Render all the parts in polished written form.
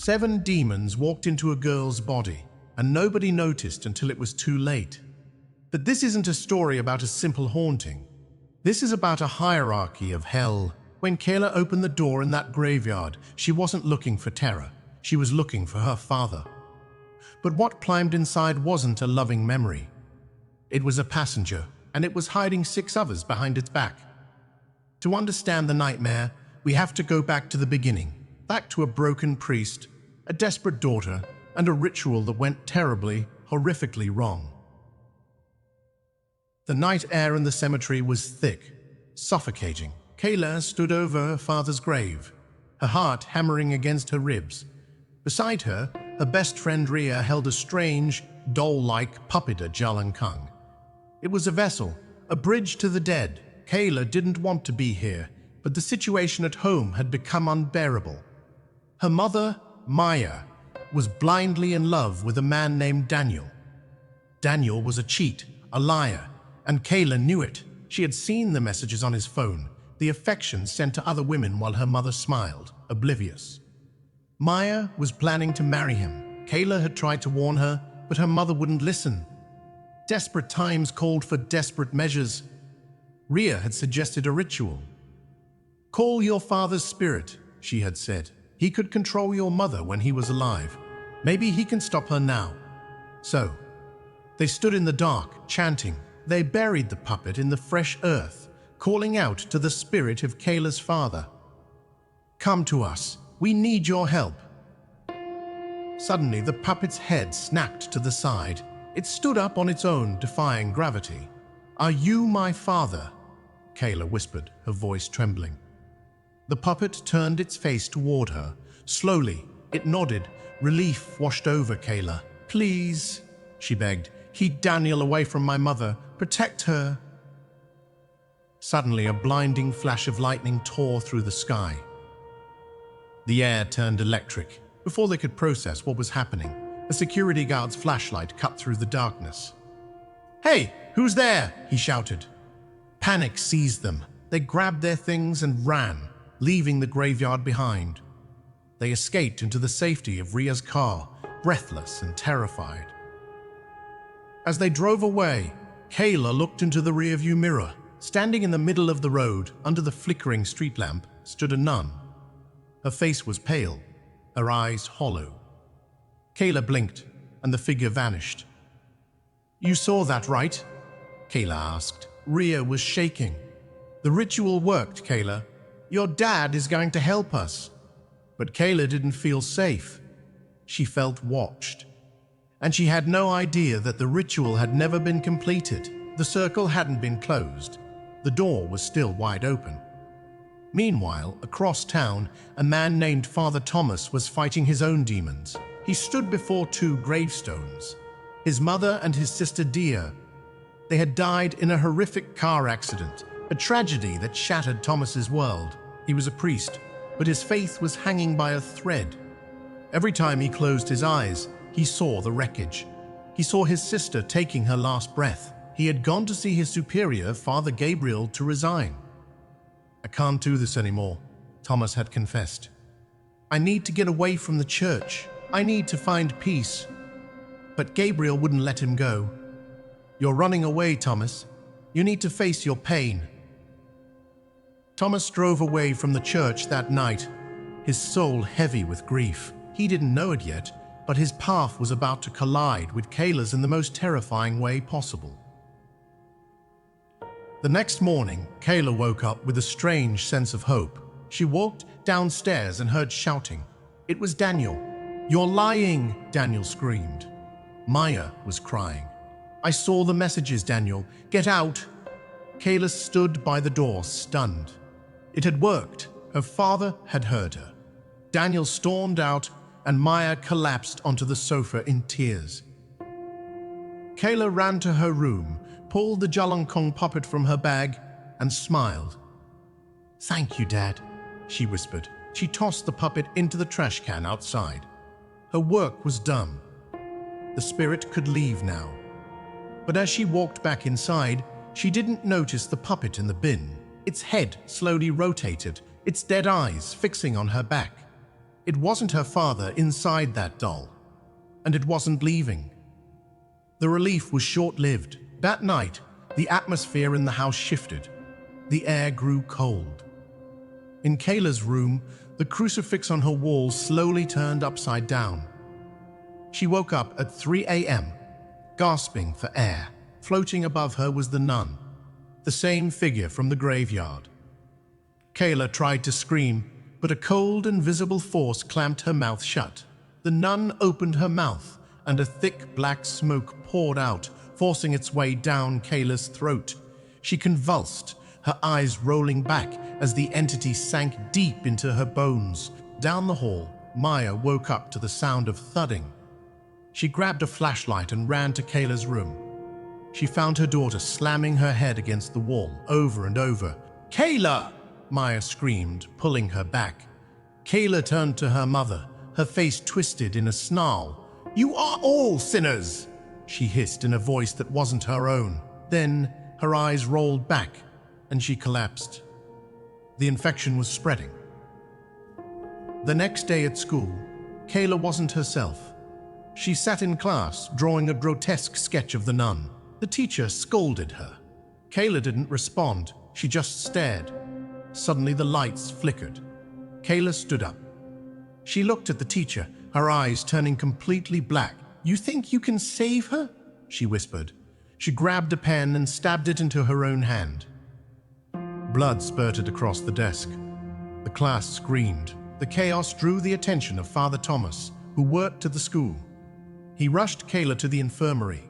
7 demons walked into a girl's body, and nobody noticed until it was too late. But this isn't a story about a simple haunting. This is about a hierarchy of hell. When Kayla opened the door in that graveyard, she wasn't looking for terror. She was looking for her father. But what climbed inside wasn't a loving memory. It was a passenger, and it was hiding 6 others behind its back. To understand the nightmare, we have to go back to the beginning, back to a broken priest, a desperate daughter, and a ritual that went terribly, horrifically wrong. The night air in the cemetery was thick, suffocating. Kayla stood over her father's grave, her heart hammering against her ribs. Beside her, her best friend Ria held a strange, doll-like puppet Jalankung. It was a vessel, a bridge to the dead. Kayla didn't want to be here, but the situation at home had become unbearable. Her mother, Maya, was blindly in love with a man named Daniel. Daniel was a cheat, a liar, and Kayla knew it. She had seen the messages on his phone, the affection sent to other women while her mother smiled, oblivious. Maya was planning to marry him. Kayla had tried to warn her, but her mother wouldn't listen. Desperate times called for desperate measures. Ria had suggested a ritual. "Call your father's spirit," she had said. "He could control your mother when he was alive. Maybe he can stop her now." So, they stood in the dark, chanting. They buried the puppet in the fresh earth, calling out to the spirit of Kayla's father. "Come to us. We need your help." Suddenly, the puppet's head snapped to the side. It stood up on its own, defying gravity. "Are you my father?" Kayla whispered, her voice trembling. The puppet turned its face toward her. Slowly, it nodded. Relief washed over Kayla. "Please," she begged, "keep Daniel away from my mother. Protect her." Suddenly, a blinding flash of lightning tore through the sky. The air turned electric. Before they could process what was happening, a security guard's flashlight cut through the darkness. "Hey, who's there?" he shouted. Panic seized them. They grabbed their things and ran, leaving the graveyard behind. They escaped into the safety of Ria's car, breathless and terrified. As they drove away, Kayla looked into the rearview mirror. Standing in the middle of the road, under the flickering street lamp, stood a nun. Her face was pale, her eyes hollow. Kayla blinked, and the figure vanished. "You saw that, right?" Kayla asked. Ria was shaking. "The ritual worked, Kayla. Your dad is going to help us." But Kayla didn't feel safe. She felt watched. And she had no idea that the ritual had never been completed. The circle hadn't been closed. The door was still wide open. Meanwhile, across town, a man named Father Thomas was fighting his own demons. He stood before 2 gravestones. His mother and his sister Dia. They had died in a horrific car accident, a tragedy that shattered Thomas's world. He was a priest, but his faith was hanging by a thread. Every time he closed his eyes, he saw the wreckage. He saw his sister taking her last breath. He had gone to see his superior, Father Gabriel, to resign. "I can't do this anymore," Thomas had confessed. "I need to get away from the church. I need to find peace." But Gabriel wouldn't let him go. "You're running away, Thomas. You need to face your pain." Thomas drove away from the church that night, his soul heavy with grief. He didn't know it yet, but his path was about to collide with Kayla's in the most terrifying way possible. The next morning, Kayla woke up with a strange sense of hope. She walked downstairs and heard shouting. It was Daniel. "You're lying!" Daniel screamed. Maya was crying. "I saw the messages, Daniel. Get out!" Kayla stood by the door, stunned. It had worked. Her father had heard her. Daniel stormed out, and Maya collapsed onto the sofa in tears. Kayla ran to her room, pulled the Jalankong puppet from her bag, and smiled. "Thank you, Dad," she whispered. She tossed the puppet into the trash can outside. Her work was done. The spirit could leave now. But as she walked back inside, she didn't notice the puppet in the bin. Its head slowly rotated, its dead eyes fixing on her back. It wasn't her father inside that doll, and it wasn't leaving. The relief was short-lived. That night, the atmosphere in the house shifted. The air grew cold. In Kayla's room, the crucifix on her wall slowly turned upside down. She woke up at 3 a.m., gasping for air. Floating above her was the nun, the same figure from the graveyard. Kayla tried to scream, but a cold, invisible force clamped her mouth shut. The nun opened her mouth, and a thick black smoke poured out, forcing its way down Kayla's throat. She convulsed, her eyes rolling back as the entity sank deep into her bones. Down the hall, Maya woke up to the sound of thudding. She grabbed a flashlight and ran to Kayla's room. She found her daughter slamming her head against the wall over and over. "Kayla!" Maya screamed, pulling her back. Kayla turned to her mother, her face twisted in a snarl. "You are all sinners!" she hissed in a voice that wasn't her own. Then her eyes rolled back and she collapsed. The infection was spreading. The next day at school, Kayla wasn't herself. She sat in class, drawing a grotesque sketch of the nun. The teacher scolded her. Kayla didn't respond. She just stared. Suddenly the lights flickered. Kayla stood up. She looked at the teacher, her eyes turning completely black. "You think you can save her?" she whispered. She grabbed a pen and stabbed it into her own hand. Blood spurted across the desk. The class screamed. The chaos drew the attention of Father Thomas, who worked at the school. He rushed Kayla to the infirmary.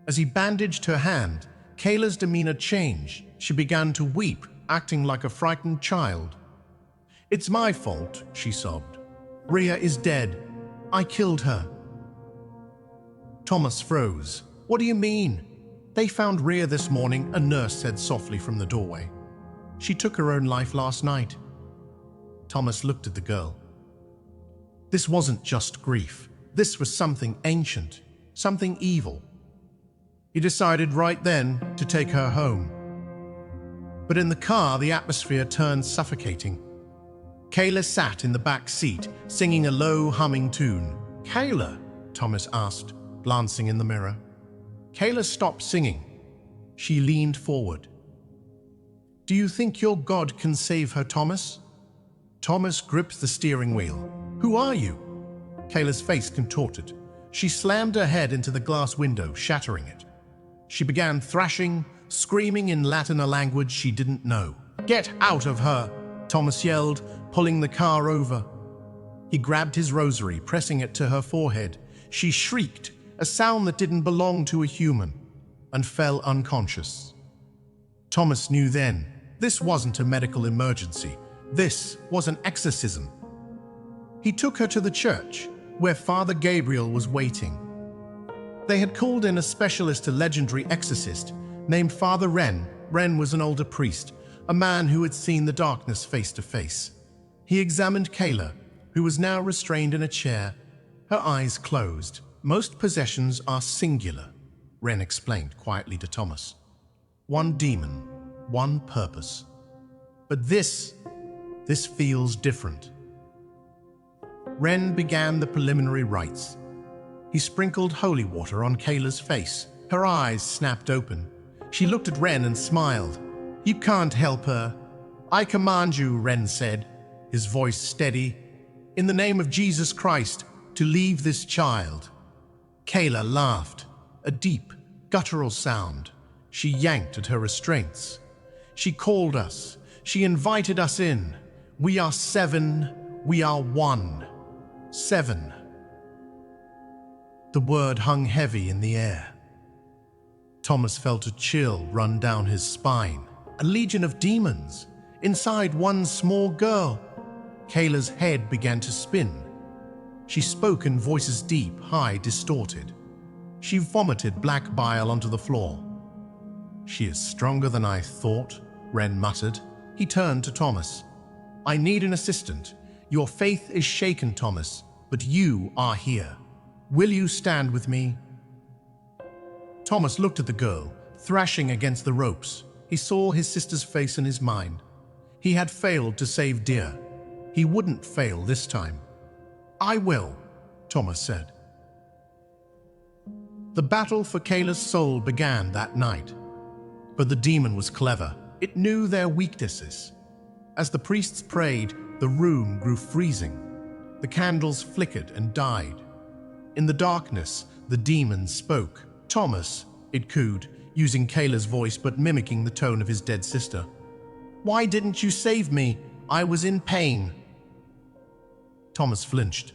As he bandaged her hand, Kayla's demeanor changed. She began to weep, acting like a frightened child. "It's my fault," she sobbed. "Rhea is dead. I killed her." Thomas froze. "What do you mean?" "They found Rhea this morning," a nurse said softly from the doorway. "She took her own life last night." Thomas looked at the girl. This wasn't just grief. This was something ancient, something evil. He decided right then to take her home. But in the car, the atmosphere turned suffocating. Kayla sat in the back seat, singing a low, humming tune. "Kayla?" Thomas asked, glancing in the mirror. Kayla stopped singing. She leaned forward. "Do you think your God can save her, Thomas?" Thomas gripped the steering wheel. "Who are you?" Kayla's face contorted. She slammed her head into the glass window, shattering it. She began thrashing, screaming in Latin, a language she didn't know. "Get out of her!" Thomas yelled, pulling the car over. He grabbed his rosary, pressing it to her forehead. She shrieked, a sound that didn't belong to a human, and fell unconscious. Thomas knew then, this wasn't a medical emergency. This was an exorcism. He took her to the church, where Father Gabriel was waiting. They had called in a specialist, a legendary exorcist named Father Wren. Wren was an older priest, a man who had seen the darkness face to face. He examined Kayla, who was now restrained in a chair, her eyes closed. "Most possessions are singular," Wren explained quietly to Thomas. "One demon, one purpose. But this feels different." Wren began the preliminary rites. He sprinkled holy water on Kayla's face. Her eyes snapped open. She looked at Wren and smiled. "You can't help her." "I command you," Wren said, his voice steady, "in the name of Jesus Christ, to leave this child." Kayla laughed, a deep, guttural sound. She yanked at her restraints. "She called us. She invited us in. We are 7. We are 1. 7. The word hung heavy in the air. Thomas felt a chill run down his spine. A legion of demons inside one small girl. Kayla's head began to spin. She spoke in voices deep, high, distorted. She vomited black bile onto the floor. "She is stronger than I thought," Wren muttered. He turned to Thomas. "I need an assistant. Your faith is shaken, Thomas, but you are here. Will you stand with me?" Thomas looked at the girl, thrashing against the ropes. He saw his sister's face in his mind. He had failed to save Dear. He wouldn't fail this time. I will, Thomas said. The battle for Kayla's soul began that night. But the demon was clever. It knew their weaknesses. As the priests prayed, the room grew freezing. The candles flickered and died. In the darkness, the demon spoke. Thomas, it cooed, using Kayla's voice but mimicking the tone of his dead sister. Why didn't you save me? I was in pain. Thomas flinched.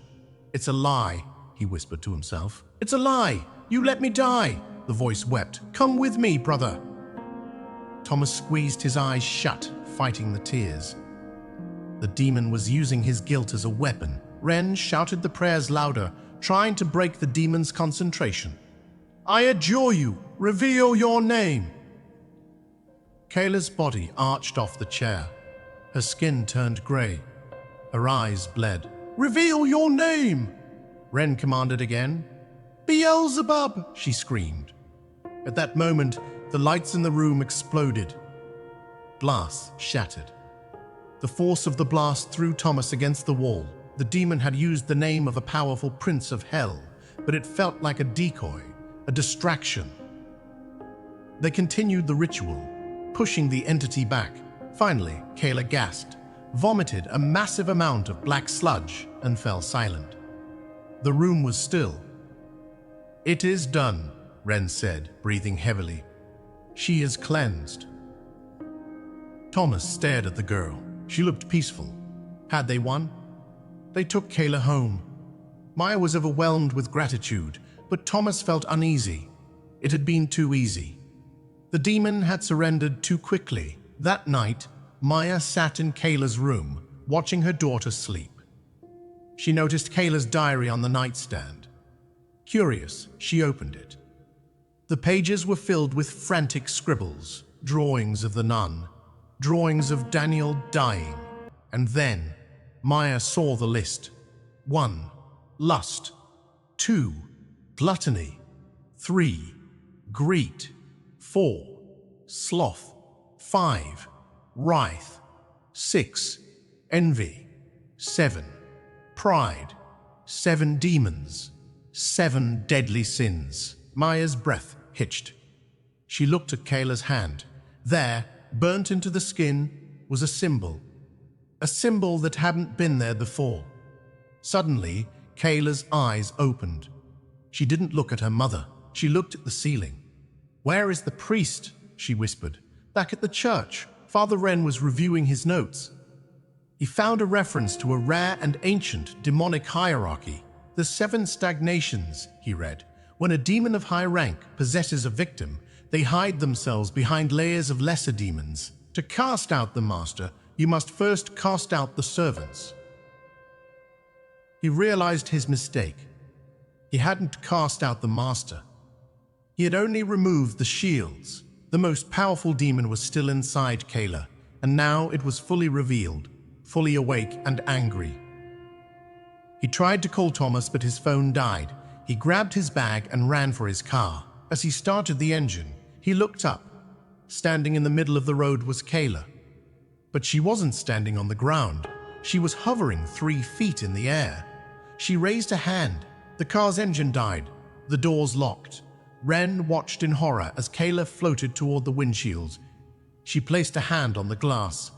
It's a lie, he whispered to himself. It's a lie. You let me die. The voice wept. Come with me, brother. Thomas squeezed his eyes shut, fighting the tears. The demon was using his guilt as a weapon. Ren shouted the prayers louder, trying to break the demon's concentration. I adjure you, reveal your name. Kayla's body arched off the chair. Her skin turned grey. Her eyes bled. Reveal your name, Ren commanded again. Beelzebub, she screamed. At that moment, the lights in the room exploded. Glass shattered. The force of the blast threw Thomas against the wall. The demon had used the name of a powerful prince of hell, but it felt like a decoy, a distraction. They continued the ritual, pushing the entity back. Finally, Kayla gasped, vomited a massive amount of black sludge, and fell silent. The room was still. It is done, Ren said, breathing heavily. She is cleansed. Thomas stared at the girl. She looked peaceful. Had they won? They took Kayla home. Maya was overwhelmed with gratitude, but Thomas felt uneasy. It had been too easy. The demon had surrendered too quickly. That night, Maya sat in Kayla's room, watching her daughter sleep. She noticed Kayla's diary on the nightstand. Curious, she opened it. The pages were filled with frantic scribbles, drawings of the nun, drawings of Daniel dying. And then, Maya saw the list. 1. Lust. 2. Gluttony. 3. Greed. 4. Sloth. 5. Wrath. 6. Envy. 7. Pride. 7 demons. 7 deadly sins. Maya's breath hitched. She looked at Kayla's hand. There, burnt into the skin, was a symbol that hadn't been there before. Suddenly, Kayla's eyes opened. She didn't look at her mother. She looked at the ceiling. Where is the priest? She whispered. Back at the church. Father Ren was reviewing his notes. He found a reference to a rare and ancient demonic hierarchy. The 7 stagnations, he read. When a demon of high rank possesses a victim, they hide themselves behind layers of lesser demons. To cast out the master, you must first cast out the servants. He realized his mistake. He hadn't cast out the master. He had only removed the shields. The most powerful demon was still inside Kayla, and now it was fully revealed, fully awake and angry. He tried to call Thomas, but his phone died. He grabbed his bag and ran for his car. As he started the engine, he looked up. Standing in the middle of the road was Kayla. But she wasn't standing on the ground. She was hovering 3 feet in the air. She raised a hand. The car's engine died. The doors locked. Ren watched in horror as Kayla floated toward the windshield. She placed a hand on the glass.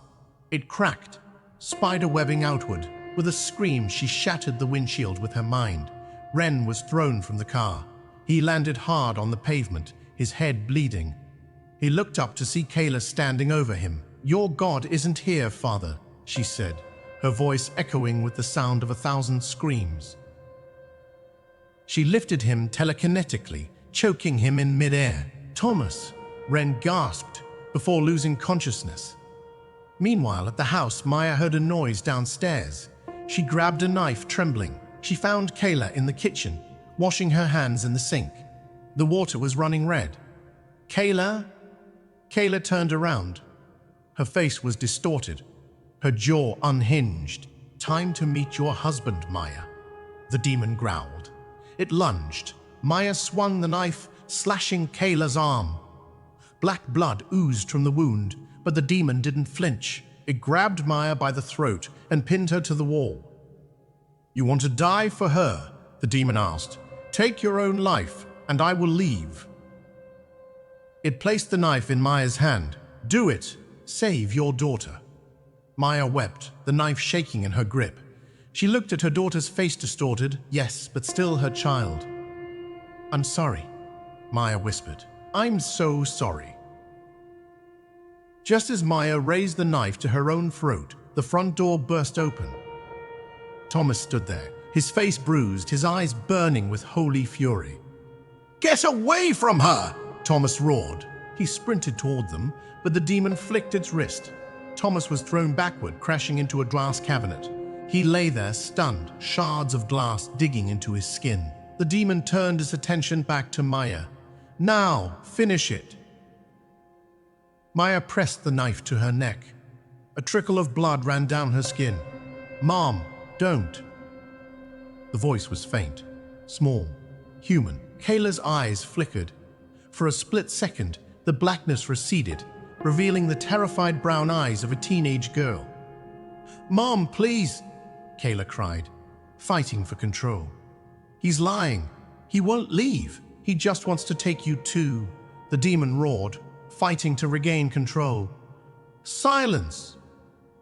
It cracked, spider webbing outward. With a scream, she shattered the windshield with her mind. Ren was thrown from the car. He landed hard on the pavement, his head bleeding. He looked up to see Kayla standing over him. Your God isn't here, Father, she said, her voice echoing with the sound of 1,000 screams. She lifted him telekinetically, choking him in midair. Thomas, Ren gasped before losing consciousness. Meanwhile, at the house, Maya heard a noise downstairs. She grabbed a knife, trembling. She found Kayla in the kitchen, washing her hands in the sink. The water was running red. Kayla? Kayla turned around. Her face was distorted, her jaw unhinged. Time to meet your husband, Maya, the demon growled. It lunged. Maya swung the knife, slashing Kayla's arm. Black blood oozed from the wound, but the demon didn't flinch. It grabbed Maya by the throat and pinned her to the wall. You want to die for her? The demon asked. Take your own life, and I will leave. It placed the knife in Maya's hand. Do it. Save your daughter. Maya wept, the knife shaking in her grip. She looked at her daughter's face distorted, yes, but still her child. I'm sorry, Maya whispered. I'm so sorry. Just as Maya raised the knife to her own throat, the front door burst open. Thomas stood there, his face bruised, his eyes burning with holy fury. Get away from her! Thomas roared. He sprinted toward them, but the demon flicked its wrist. Thomas was thrown backward, crashing into a glass cabinet. He lay there, stunned, shards of glass digging into his skin. The demon turned his attention back to Maya. Now, finish it. Maya pressed the knife to her neck. A trickle of blood ran down her skin. Mom, don't. The voice was faint, small, human. Kayla's eyes flickered. For a split second, the blackness receded, revealing the terrified brown eyes of a teenage girl. Mom, please, Kayla cried, fighting for control. He's lying. He won't leave. He just wants to take you too. The demon roared, fighting to regain control. Silence!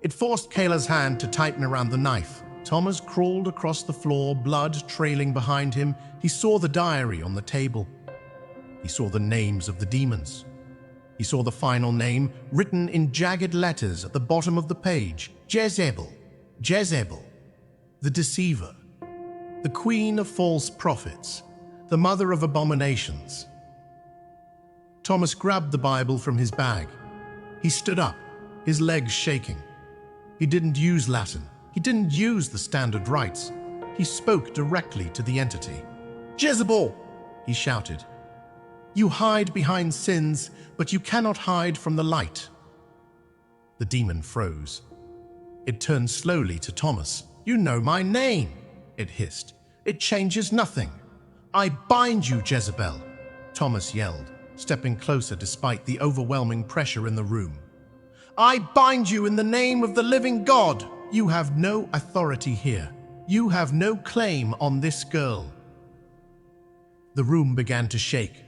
It forced Kayla's hand to tighten around the knife. Thomas crawled across the floor, blood trailing behind him. He saw the diary on the table. He saw the names of the demons. He saw the final name written in jagged letters at the bottom of the page. Jezebel. Jezebel. The deceiver. The queen of false prophets. The mother of abominations. Thomas grabbed the Bible from his bag. He stood up, his legs shaking. He didn't use Latin. He didn't use the standard rites. He spoke directly to the entity. Jezebel! He shouted. You hide behind sins, but you cannot hide from the light. The demon froze. It turned slowly to Thomas. You know my name, it hissed. It changes nothing. I bind you, Jezebel, Thomas yelled, stepping closer despite the overwhelming pressure in the room. I bind you in the name of the living God. You have no authority here. You have no claim on this girl. The room began to shake.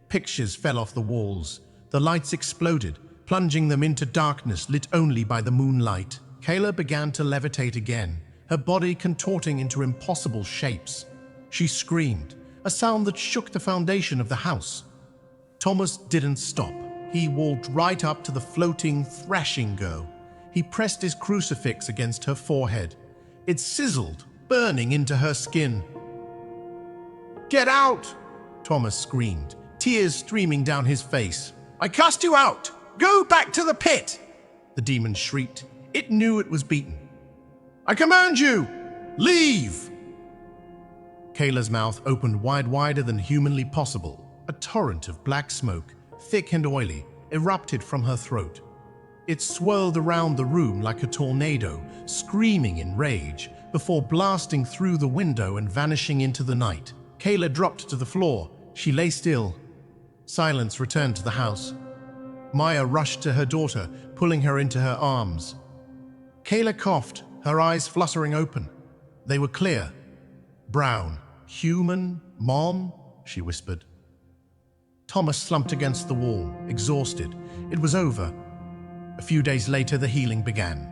Pictures fell off the walls. The lights exploded, plunging them into darkness lit only by the moonlight. Kayla began to levitate again, her body contorting into impossible shapes. She screamed, a sound that shook the foundation of the house. Thomas didn't stop. He walked right up to the floating, thrashing girl. He pressed his crucifix against her forehead. It sizzled, burning into her skin. Get out! Thomas screamed, tears streaming down his face. I cast you out! Go back to the pit! The demon shrieked. It knew it was beaten. I command you! Leave! Kayla's mouth opened wider than humanly possible. A torrent of black smoke, thick and oily, erupted from her throat. It swirled around the room like a tornado, screaming in rage, before blasting through the window and vanishing into the night. Kayla dropped to the floor. She lay still. Silence returned to the house. Maya rushed to her daughter, pulling her into her arms. Kayla coughed, her eyes fluttering open. They were clear. Brown. Human? Mom? She whispered. Thomas slumped against the wall, exhausted. It was over. A few days later, the healing began.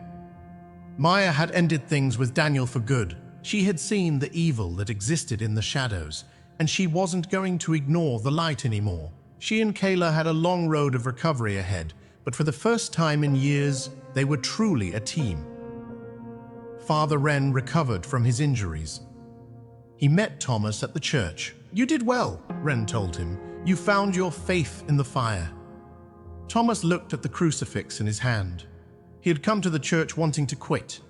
Maya had ended things with Daniel for good. She had seen the evil that existed in the shadows, and she wasn't going to ignore the light anymore. She and Kayla had a long road of recovery ahead, but for the first time in years, they were truly a team. Father Wren recovered from his injuries. He met Thomas at the church. You did well, Wren told him. You found your faith in the fire. Thomas looked at the crucifix in his hand. He had come to the church wanting to quit.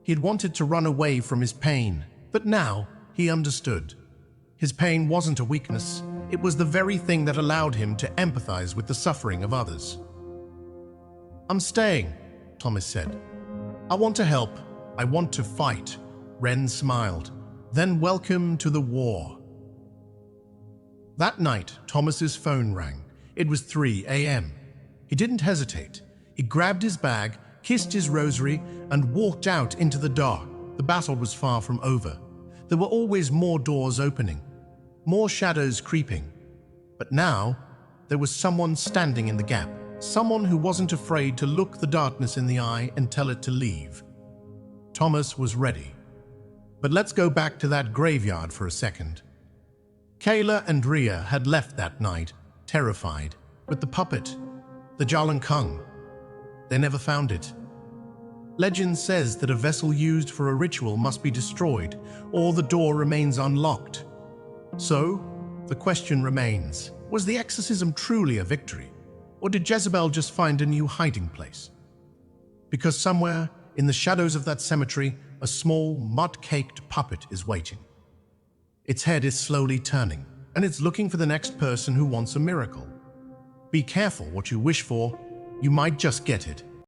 He had wanted to run away from his pain, but now he understood. His pain wasn't a weakness. It was the very thing that allowed him to empathize with the suffering of others. I'm staying, Thomas said. I want to help. I want to fight. Wren smiled. Then welcome to the war. That night, Thomas's phone rang. It was 3 a.m. He didn't hesitate. He grabbed his bag, kissed his rosary, and walked out into the dark. The battle was far from over. There were always more doors opening, more shadows creeping. But now, there was someone standing in the gap, someone who wasn't afraid to look the darkness in the eye and tell it to leave. Thomas was ready. But let's go back to that graveyard for a second. Kayla and Ria had left that night, terrified, with the puppet, the Jalankung. They never found it. Legend says that a vessel used for a ritual must be destroyed, or the door remains unlocked. So, the question remains, was the exorcism truly a victory, or did Jezebel just find a new hiding place? Because somewhere, in the shadows of that cemetery, a small, mud-caked puppet is waiting. Its head is slowly turning, and it's looking for the next person who wants a miracle. Be careful what you wish for, you might just get it.